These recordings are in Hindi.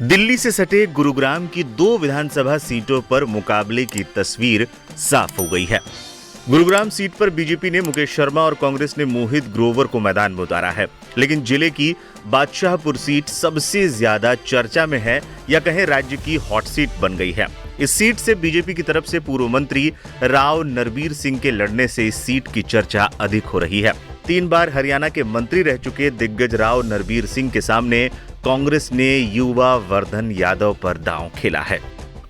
दिल्ली से सटे गुरुग्राम की 2 विधानसभा सीटों पर मुकाबले की तस्वीर साफ हो गई है। गुरुग्राम सीट पर बीजेपी ने मुकेश शर्मा और कांग्रेस ने मोहित ग्रोवर को मैदान में उतारा है, लेकिन जिले की बादशाहपुर सीट सबसे ज्यादा चर्चा में है या कहें राज्य की हॉट सीट बन गई है। इस सीट से बीजेपी की तरफ से पूर्व मंत्री राव नरबीर सिंह के लड़ने से इस सीट की चर्चा अधिक हो रही है। 3 बार हरियाणा के मंत्री रह चुके दिग्गज राव नरबीर सिंह के सामने कांग्रेस ने युवा वर्धन यादव पर दांव खेला है।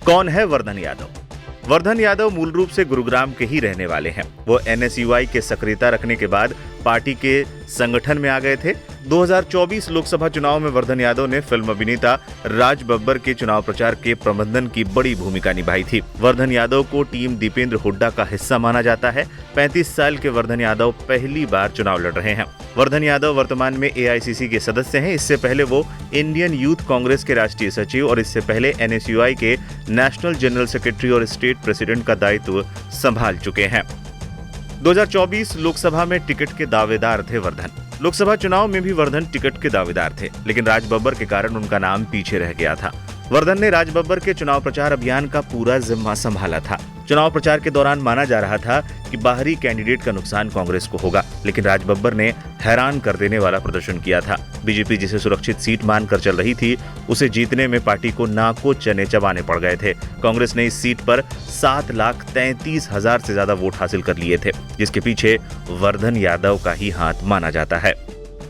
कौन है वर्धन यादव? वर्धन यादव मूल रूप से गुरुग्राम के ही रहने वाले हैं। वो एनएसयूआई के सक्रियता रखने के बाद पार्टी के संगठन में आ गए थे। 2024 लोकसभा चुनाव में वर्धन यादव ने फिल्म अभिनेता राज बब्बर के चुनाव प्रचार के प्रबंधन की बड़ी भूमिका निभाई थी। वर्धन यादव को टीम दीपेंद्र हुड्डा का हिस्सा माना जाता है। 35 साल के वर्धन यादव पहली बार चुनाव लड़ रहे हैं। वर्धन यादव वर्तमान में एआईसीसी के सदस्य हैं। इससे पहले वो इंडियन यूथ कांग्रेस के राष्ट्रीय सचिव और इससे पहले एनएसयूआई के नेशनल जनरल सेक्रेटरी और स्टेट प्रेसिडेंट का दायित्व संभाल चुके हैं। 2024 लोकसभा में टिकट के दावेदार थे वर्धन। लोकसभा चुनाव में भी वर्धन टिकट के दावेदार थे, लेकिन राज बब्बर के कारण उनका नाम पीछे रह गया था। वर्धन ने राज बब्बर के चुनाव प्रचार अभियान का पूरा जिम्मा संभाला था। चुनाव प्रचार के दौरान माना जा रहा था कि बाहरी कैंडिडेट का नुकसान कांग्रेस को होगा, लेकिन राज बब्बर ने हैरान कर देने वाला प्रदर्शन किया था। बीजेपी जिसे सुरक्षित सीट मानकर चल रही थी, उसे जीतने में पार्टी को नाको चने चबाने पड़ गए थे। कांग्रेस ने इस सीट पर 7,33,000 से ज्यादा वोट हासिल कर लिए थे, जिसके पीछे वर्धन यादव का ही हाथ माना जाता है।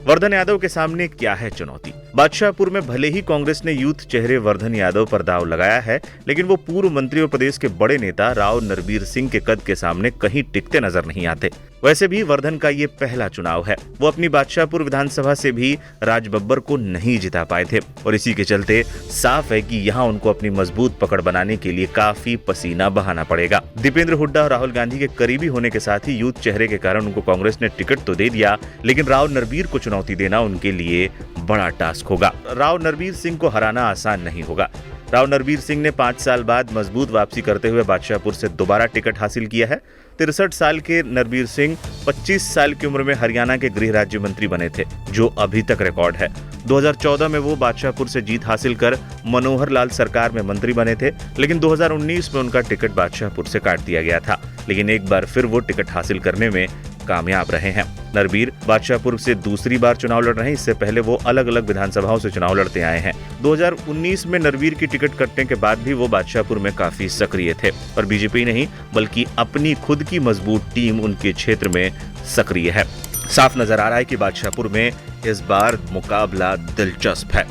वर्धन यादव के सामने क्या है चुनौती? बादशाहपुर में भले ही कांग्रेस ने यूथ चेहरे वर्धन यादव पर दांव लगाया है, लेकिन वो पूर्व मंत्री और प्रदेश के बड़े नेता राव नरबीर सिंह के कद के सामने कहीं टिकते नजर नहीं आते। वैसे भी वर्धन का ये पहला चुनाव है। वो अपनी बादशाहपुर विधानसभा से भी राज बब्बर को नहीं जिता पाए थे और इसी के चलते साफ है कि यहाँ उनको अपनी मजबूत पकड़ बनाने के लिए काफी पसीना बहाना पड़ेगा। दीपेंद्र हुड्डा और राहुल गांधी के करीबी होने के साथ ही यूथ चेहरे के कारण उनको कांग्रेस ने टिकट तो दे दिया, लेकिन राव नरबीर को चुनौती देना उनके लिए बड़ा टास्क होगा। राव नरबीर सिंह को हराना आसान नहीं होगा। राव नरबीर सिंह ने 5 साल बाद मजबूत वापसी करते हुए बादशाहपुर से दोबारा टिकट हासिल किया है। 63 साल के नरबीर सिंह 25 साल की उम्र में हरियाणा के गृह राज्य मंत्री बने थे, जो अभी तक रिकॉर्ड है। 2014 में वो बादशाहपुर से जीत हासिल कर मनोहर लाल सरकार में मंत्री बने थे, लेकिन 2019 में उनका टिकट बादशाहपुर से काट दिया गया था। लेकिन एक बार फिर वो टिकट हासिल करने में कामयाब रहे हैं। नरबीर बादशाहपुर से दूसरी बार चुनाव लड़ रहे हैं। इससे पहले वो अलग अलग विधानसभाओं से चुनाव लड़ते आए हैं। 2019 में नरबीर की टिकट कटने के बाद भी वो बादशाहपुर में काफी सक्रिय थे और बीजेपी नहीं बल्कि अपनी खुद की मजबूत टीम उनके क्षेत्र में सक्रिय है। साफ नजर आ रहा है कि बादशाहपुर में इस बार मुकाबला दिलचस्प है।